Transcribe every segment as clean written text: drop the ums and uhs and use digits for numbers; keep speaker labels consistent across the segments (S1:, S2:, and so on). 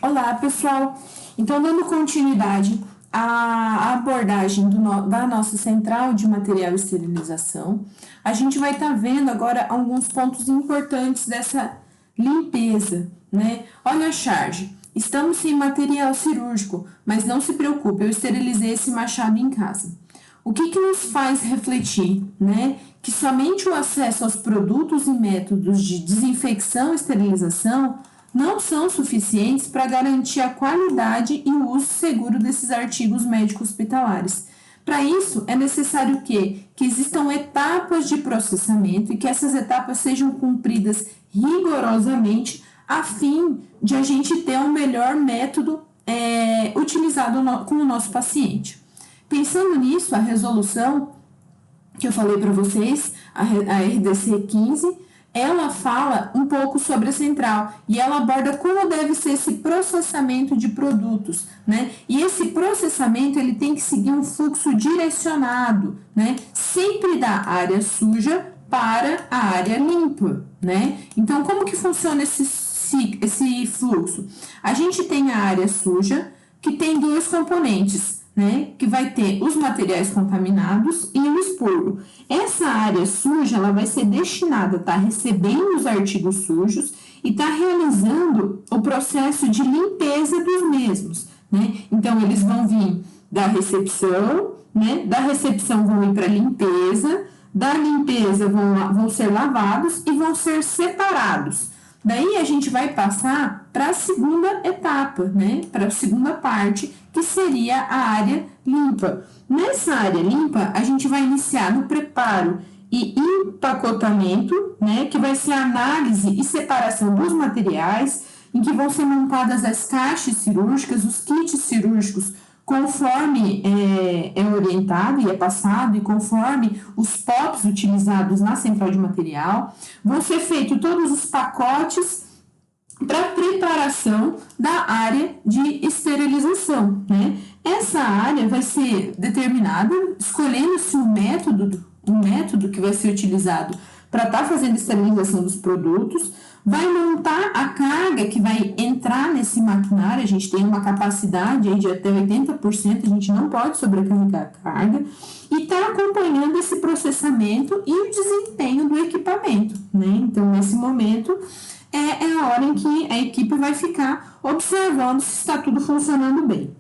S1: Olá, pessoal! Então, dando continuidade à abordagem da nossa central de material e esterilização, a gente vai estar vendo agora alguns pontos importantes dessa limpeza, né? Olha a charge. Estamos sem material cirúrgico, mas não se preocupe, eu esterilizei esse machado em casa. O que nos faz refletir, né? Que somente o acesso aos produtos e métodos de desinfecção e esterilização não são suficientes para garantir a qualidade e o uso seguro desses artigos médicos hospitalares. Para isso, é necessário que existam etapas de processamento e que essas etapas sejam cumpridas rigorosamente a fim de a gente ter um melhor método utilizado com o nosso paciente. Pensando nisso, a resolução que eu falei para vocês, a RDC 15, ela fala um pouco sobre a central e ela aborda como deve ser esse processamento de produtos, né? E esse processamento ele tem que seguir um fluxo direcionado, né? Sempre da área suja para a área limpa, né? Então, como que funciona esse fluxo? A gente tem a área suja que tem dois componentes, né, que vai ter os materiais contaminados e o expurgo. Essa área suja, ela vai ser destinada a estar recebendo os artigos sujos e estar realizando o processo de limpeza dos mesmos, né? Então, eles vão vir da recepção, né? Da recepção vão ir para a limpeza, da limpeza vão ser lavados e vão ser separados. Daí a gente vai passar para a segunda etapa, né? Para a segunda parte, que seria a área limpa. Nessa área limpa, a gente vai iniciar no preparo e empacotamento, né? Que vai ser a análise e separação dos materiais, em que vão ser montadas as caixas cirúrgicas, os kits cirúrgicos, conforme é orientado e é passado e conforme os POPs utilizados na central de material, vão ser feitos todos os pacotes para preparação da área de esterilização, né? Essa área vai ser determinada escolhendo-se o método que vai ser utilizado para estar fazendo a esterilização dos produtos, vai montar a carga que vai entrar nesse maquinário, a gente tem uma capacidade aí de até 80%, a gente não pode sobrecarregar a carga, e está acompanhando esse processamento e o desempenho do equipamento, né? Então, nesse momento, é a hora em que a equipe vai ficar observando se está tudo funcionando bem.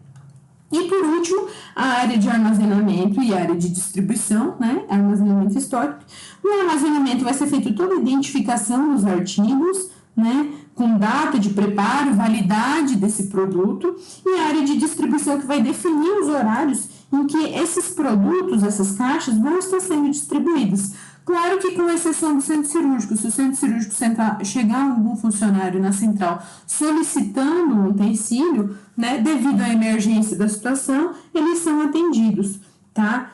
S1: E por último, a área de armazenamento e a área de distribuição, né? Armazenamento histórico. No armazenamento vai ser feita toda a identificação dos artigos, né? Com data de preparo, validade desse produto, e a área de distribuição que vai definir os horários em que esses produtos, essas caixas, vão estar sendo distribuídos. Claro que com exceção do centro cirúrgico, se o centro cirúrgico chegar algum funcionário na central solicitando um utensílio, né, devido à emergência da situação, eles são atendidos, tá?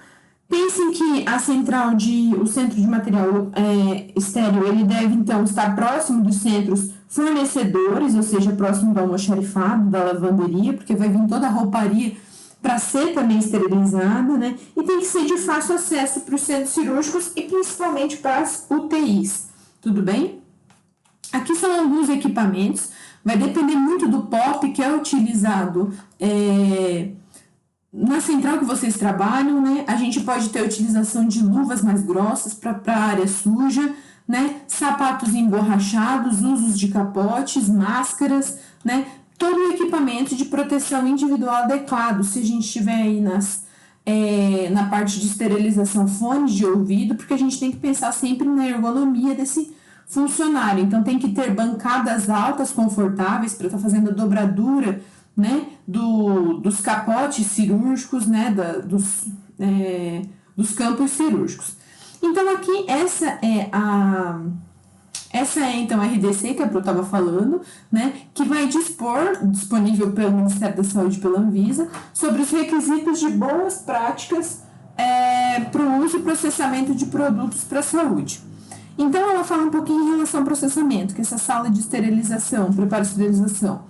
S1: Pensem que o centro de material estéril, ele deve então estar próximo dos centros fornecedores, ou seja, próximo do almoxarifado, da lavanderia, porque vai vir toda a rouparia para ser também esterilizada, né? E tem que ser de fácil acesso para os centros cirúrgicos e principalmente para as UTIs, tudo bem? Aqui são alguns equipamentos, vai depender muito do POP que é utilizado na central que vocês trabalham, né? A gente pode ter a utilização de luvas mais grossas para a área suja, né? Sapatos emborrachados, usos de capotes, máscaras, né? Todo o equipamento de proteção individual adequado, se a gente estiver aí na parte de esterilização, fones de ouvido, porque a gente tem que pensar sempre na ergonomia desse funcionário. Então, tem que ter bancadas altas, confortáveis, para estar fazendo a dobradura, né, dos capotes cirúrgicos, né, dos campos cirúrgicos. Então, aqui, essa é então a RDC que eu estava falando, né, que vai disponível pelo Ministério da Saúde e pela Anvisa, sobre os requisitos de boas práticas para o uso e processamento de produtos para a saúde. Então, ela fala um pouquinho em relação ao processamento, que essa sala de esterilização, preparo e esterilização,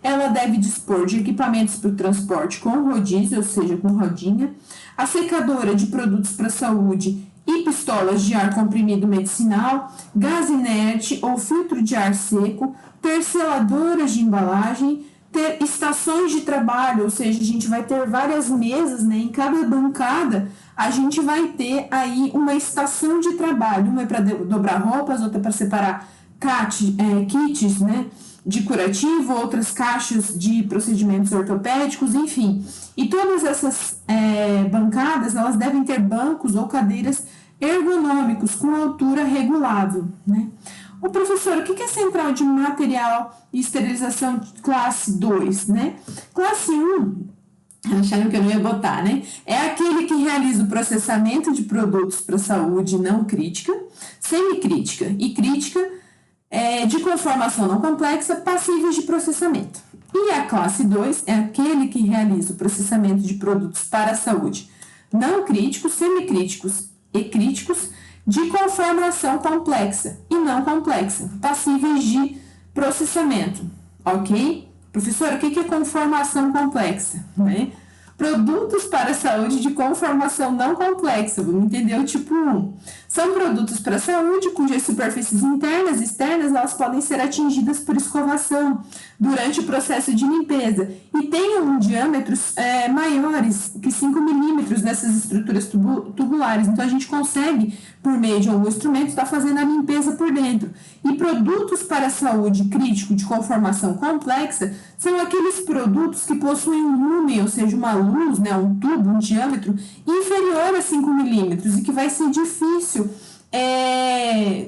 S1: ela deve dispor de equipamentos para o transporte com rodízio, ou seja, com rodinha, a secadora de produtos para a saúde e pistolas de ar comprimido medicinal, gás inerte ou filtro de ar seco, terceladoras de embalagem, ter estações de trabalho, ou seja, a gente vai ter várias mesas, né? Em cada bancada a gente vai ter aí uma estação de trabalho, uma é para dobrar roupas, outra para separar kits, né, de curativo, outras caixas de procedimentos ortopédicos, enfim. E todas essas bancadas, elas devem ter bancos ou cadeiras ergonômicos com altura regulável, né? O professor, o que é central de material e esterilização classe 2, né? Classe 1, acharam que eu não ia botar, né? É aquele que realiza o processamento de produtos para saúde não crítica, semicrítica e crítica, de conformação não complexa, passíveis de processamento. E a classe 2 é aquele que realiza o processamento de produtos para a saúde não críticos, semicríticos e críticos, de conformação complexa e não complexa, passíveis de processamento, ok? Professora, o que é conformação complexa? Né? Produtos para a saúde de conformação não complexa, vamos entender o tipo 1. São produtos para a saúde cujas superfícies internas e externas elas podem ser atingidas por escovação durante o processo de limpeza e tenham diâmetros maiores que 5 milímetros nessas estruturas tubulares. Então, a gente consegue, por meio de algum instrumento, estar fazendo a limpeza por dentro. E produtos para a saúde crítico de conformação complexa são aqueles produtos que possuem um lumen, ou seja, uma luz, né, um tubo, um diâmetro inferior a 5 milímetros e que vai ser difícil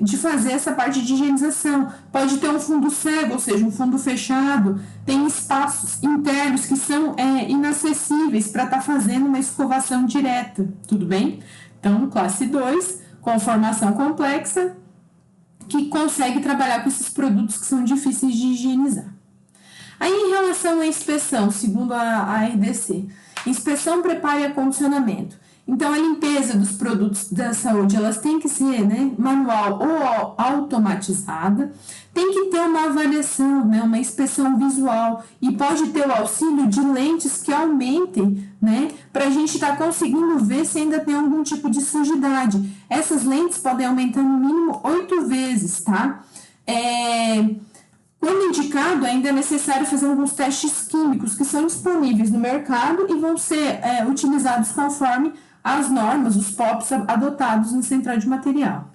S1: de fazer essa parte de higienização. Pode ter um fundo cego, ou seja, um fundo fechado, tem espaços internos que são inacessíveis para estar fazendo uma escovação direta, tudo bem? Então, classe 2, conformação complexa, que consegue trabalhar com esses produtos que são difíceis de higienizar. Aí, em relação à inspeção, segundo a RDC, inspeção, preparo e acondicionamento. Então, a limpeza dos produtos da saúde, elas têm que ser, né, manual ou automatizada, tem que ter uma avaliação, né, uma inspeção visual e pode ter o auxílio de lentes que aumentem, né, para a gente estar conseguindo ver se ainda tem algum tipo de sujidade. Essas lentes podem aumentar no mínimo 8 vezes, tá? Quando indicado, ainda é necessário fazer alguns testes químicos que são disponíveis no mercado e vão ser utilizados conforme as normas, os POPs adotados na central de material.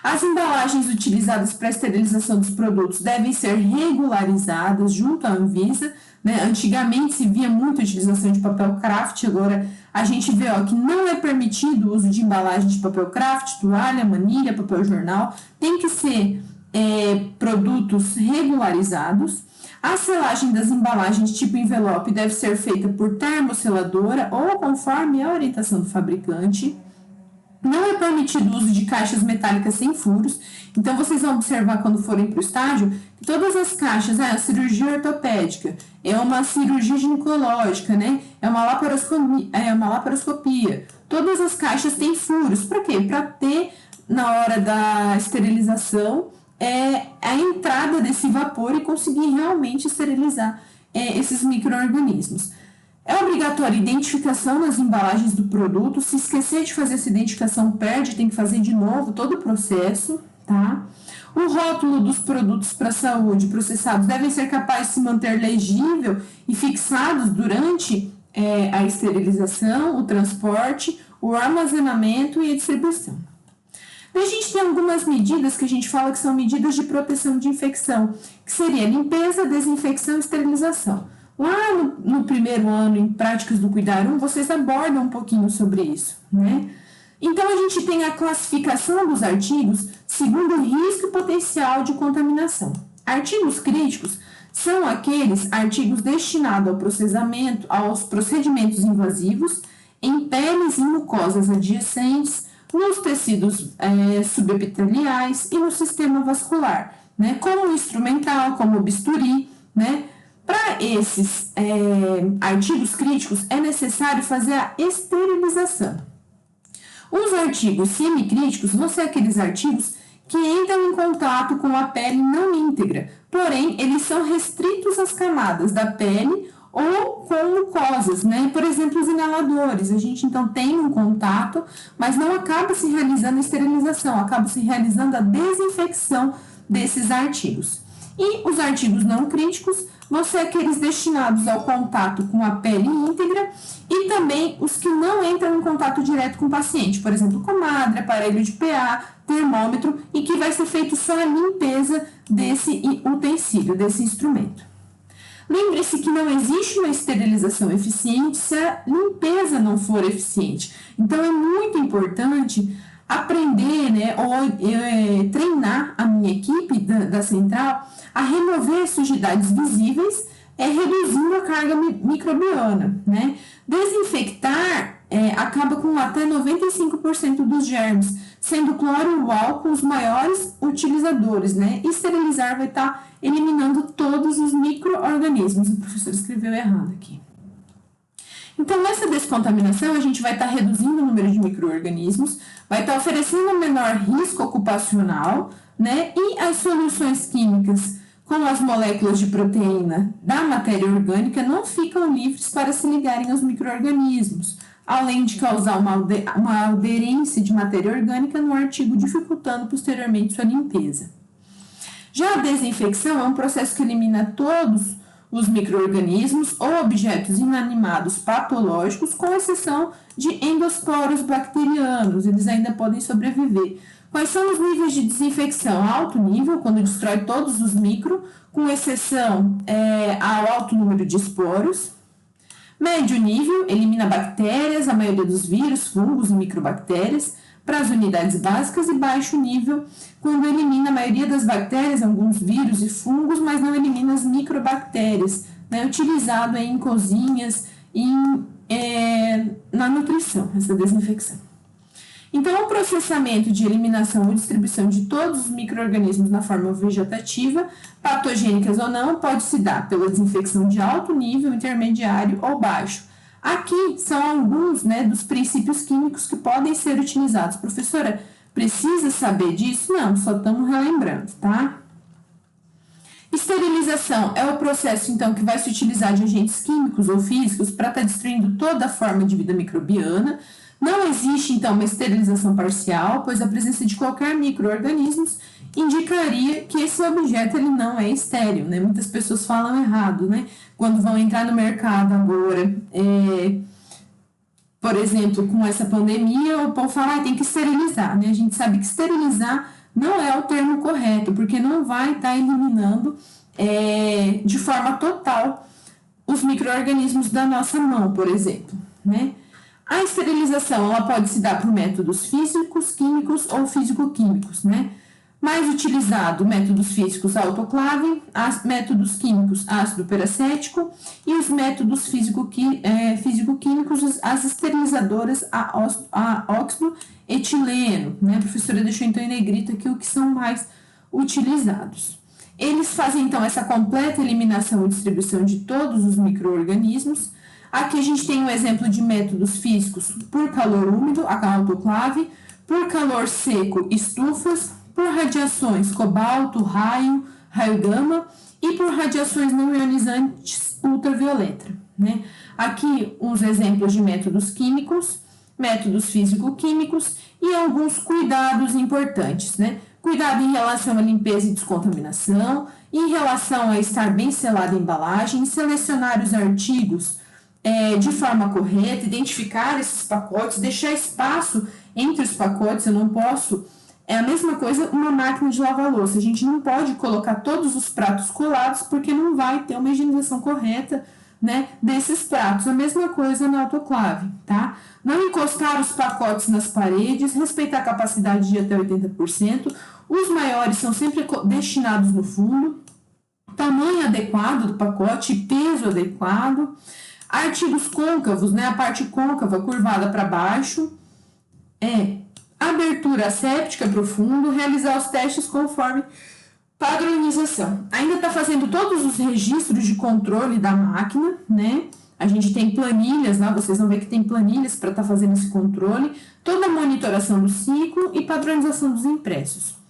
S1: As embalagens utilizadas para a esterilização dos produtos devem ser regularizadas junto à Anvisa, né? Antigamente se via muita utilização de papel craft, agora a gente vê que não é permitido o uso de embalagem de papel craft, toalha, manilha, papel jornal, tem que ser produtos regularizados. A selagem das embalagens tipo envelope deve ser feita por termoseladora ou conforme a orientação do fabricante. Não é permitido o uso de caixas metálicas sem furos. Então, vocês vão observar quando forem para o estágio que todas as caixas, a cirurgia ortopédica, é uma cirurgia ginecológica, né? É uma laparoscopia. Todas as caixas têm furos. Para quê? Para ter, na hora da esterilização, a entrada desse vapor e conseguir realmente esterilizar esses micro-organismos. É obrigatória a identificação nas embalagens do produto. Se esquecer de fazer essa identificação, perde, tem que fazer de novo todo o processo, tá? O rótulo dos produtos para a saúde processados devem ser capazes de se manter legível e fixados durante a esterilização, o transporte, o armazenamento e a distribuição. A gente tem algumas medidas que a gente fala que são medidas de proteção de infecção, que seria limpeza, desinfecção e esterilização. Lá no primeiro ano, em Práticas do Cuidar 1, vocês abordam um pouquinho sobre isso, né? Então, a gente tem a classificação dos artigos segundo o risco e potencial de contaminação. Artigos críticos são aqueles artigos destinados ao processamento, aos procedimentos invasivos, em peles e mucosas adjacentes, nos tecidos subepiteliais e no sistema vascular, né? Como instrumental, como bisturi, né? Para esses artigos críticos, é necessário fazer a esterilização. Os artigos semicríticos vão ser aqueles artigos que entram em contato com a pele não íntegra, porém, eles são restritos às camadas da pele ou com mucosas, né? Por exemplo, os inaladores. A gente, então, tem um contato, mas não acaba se realizando a esterilização, acaba se realizando a desinfecção desses artigos. E os artigos não críticos vão ser aqueles destinados ao contato com a pele íntegra e também os que não entram em contato direto com o paciente, por exemplo, comadre, aparelho de PA, termômetro, e que vai ser feito só a limpeza desse utensílio, desse instrumento. Lembre-se que não existe uma esterilização eficiente se a limpeza não for eficiente. Então, é muito importante aprender, né, ou treinar a minha equipe da central a remover sujidades visíveis, reduzindo a carga microbiana, né? Desinfectar acaba com até 95% dos germes, sendo cloro e o álcool os maiores utilizadores, né? E esterilizar vai estar eliminando todos os micro-organismos. O professor escreveu errado aqui. Então, nessa descontaminação, a gente vai estar reduzindo o número de micro-organismos, vai estar oferecendo um menor risco ocupacional, né? E as soluções químicas com as moléculas de proteína da matéria orgânica não ficam livres para se ligarem aos micro-organismos, além de causar uma aderência de matéria orgânica no artigo, dificultando posteriormente sua limpeza. Já a desinfecção é um processo que elimina todos os micro-organismos ou objetos inanimados patológicos, com exceção de endosporos bacterianos, eles ainda podem sobreviver. Quais são os níveis de desinfecção? Alto nível, quando destrói todos os micro, com exceção ao alto número de esporos. Médio nível, elimina bactérias, a maioria dos vírus, fungos e microbactérias, para as unidades básicas. E baixo nível, quando elimina a maioria das bactérias, alguns vírus e fungos, mas não elimina as microbactérias, né? Utilizado em cozinhas e na nutrição, essa desinfecção. Então, o processamento de eliminação ou distribuição de todos os micro-organismos na forma vegetativa, patogênicas ou não, pode se dar pela desinfecção de alto nível, intermediário ou baixo. Aqui são alguns, né, dos princípios químicos que podem ser utilizados. Professora, precisa saber disso? Não, só estamos relembrando, tá? Esterilização é o processo, então, que vai se utilizar de agentes químicos ou físicos para estar destruindo toda a forma de vida microbiana. Não existe, então, uma esterilização parcial, pois a presença de qualquer micro-organismo indicaria que esse objeto ele não é estéril, né? Muitas pessoas falam errado, né? Quando vão entrar no mercado agora, por exemplo, com essa pandemia, o povo fala, tem que esterilizar, né? A gente sabe que esterilizar não é o termo correto, porque não vai estar eliminando de forma total os micro-organismos da nossa mão, por exemplo, né? A esterilização ela pode se dar por métodos físicos, químicos ou físico-químicos, né? Mais utilizado, métodos físicos, autoclave, métodos químicos, ácido peracético, e os métodos físico-químicos, as esterilizadoras a óxido etileno, né? A professora deixou então em negrito aqui o que são mais utilizados. Eles fazem então essa completa eliminação e distribuição de todos os micro-organismos. Aqui a gente tem um exemplo de métodos físicos por calor úmido, a autoclave, por calor seco, estufas, por radiações, cobalto, raio gama, e por radiações não ionizantes ultravioleta, né? Aqui uns exemplos de métodos químicos, métodos físico-químicos e alguns cuidados importantes, né? Cuidado em relação à limpeza e descontaminação, em relação a estar bem selada a embalagem, selecionar os artigos de forma correta, identificar esses pacotes, deixar espaço entre os pacotes. Eu não posso, é a mesma coisa uma máquina de lavar louça, a gente não pode colocar todos os pratos colados porque não vai ter uma higienização correta, né, desses pratos. A mesma coisa na autoclave, tá? Não encostar os pacotes nas paredes, respeitar a capacidade de até 80%, os maiores são sempre destinados no fundo, tamanho adequado do pacote, peso adequado. Artigos côncavos, né? A parte côncava curvada para baixo. Abertura séptica profundo. Realizar os testes conforme padronização. Ainda está fazendo todos os registros de controle da máquina, né? A gente tem planilhas lá, vocês vão ver que tem planilhas para estar fazendo esse controle. Toda a monitoração do ciclo e padronização dos impressos.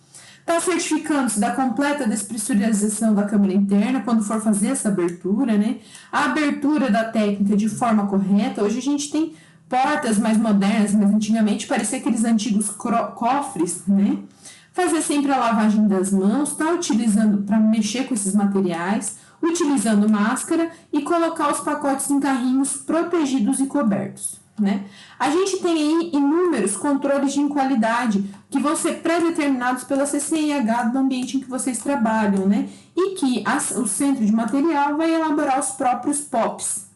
S1: Está certificando-se da completa despressurização da câmara interna quando for fazer essa abertura, né? A abertura da técnica de forma correta. Hoje a gente tem portas mais modernas, mas antigamente parecia aqueles antigos cofres, né? Fazer sempre a lavagem das mãos, tá utilizando para mexer com esses materiais, utilizando máscara e colocar os pacotes em carrinhos protegidos e cobertos, né? A gente tem aí inúmeros controles de qualidade que vão ser pré-determinados pela CCIH do ambiente em que vocês trabalham, né? E que o Centro de Material vai elaborar os próprios POPs.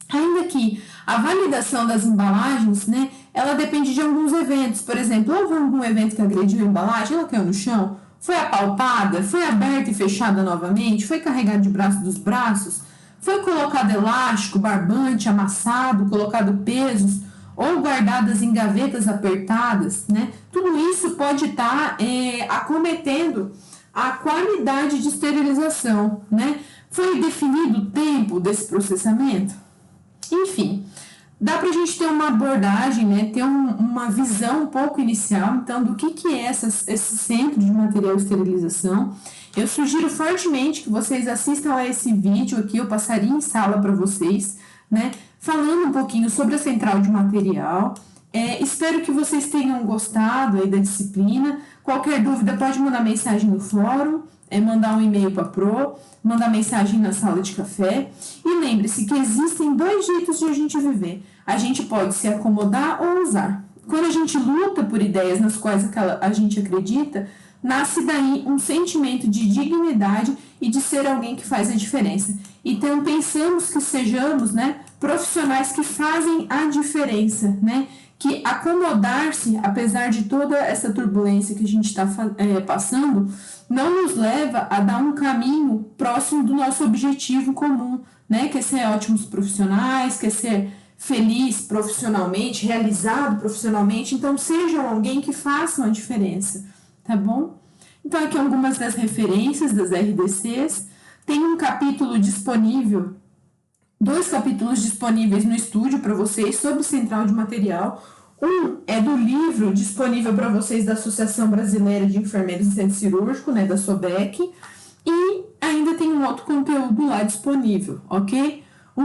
S1: Ainda que a validação das embalagens, né, ela depende de alguns eventos. Por exemplo, houve algum evento que agrediu a embalagem, ela caiu no chão, foi apalpada, foi aberta e fechada novamente, foi carregada de braço dos braços, foi colocado elástico, barbante, amassado, colocado pesos ou guardadas em gavetas apertadas, né? Tudo isso pode estar acometendo a qualidade de esterilização, né? Foi definido o tempo desse processamento? Enfim, dá para a gente ter uma abordagem, né, ter uma visão um pouco inicial, então, do que é esse centro de material de esterilização. Eu sugiro fortemente que vocês assistam a esse vídeo aqui, eu passaria em sala para vocês, né, falando um pouquinho sobre a central de material. Espero que vocês tenham gostado aí da disciplina. Qualquer dúvida pode mandar mensagem no fórum, mandar um e-mail para a Pro, mandar mensagem na sala de café. E lembre-se que existem 2 jeitos de a gente viver. A gente pode se acomodar ou usar. Quando a gente luta por ideias nas quais a gente acredita, nasce daí um sentimento de dignidade e de ser alguém que faz a diferença. Então, pensamos que sejamos, né, profissionais que fazem a diferença, né? Que acomodar-se, apesar de toda essa turbulência que a gente está passando, não nos leva a dar um caminho próximo do nosso objetivo comum, né? Que é ser ótimos profissionais, que é ser feliz profissionalmente, realizado profissionalmente. Então, sejam alguém que façam a diferença, tá bom? Então, aqui algumas das referências das RDCs. Tem um capítulo disponível, 2 capítulos disponíveis no estúdio para vocês sobre central de material. Um é do livro disponível para vocês da Associação Brasileira de Enfermeiros em Centro Cirúrgico, né, da SOBEC, e ainda tem um outro conteúdo lá disponível, ok?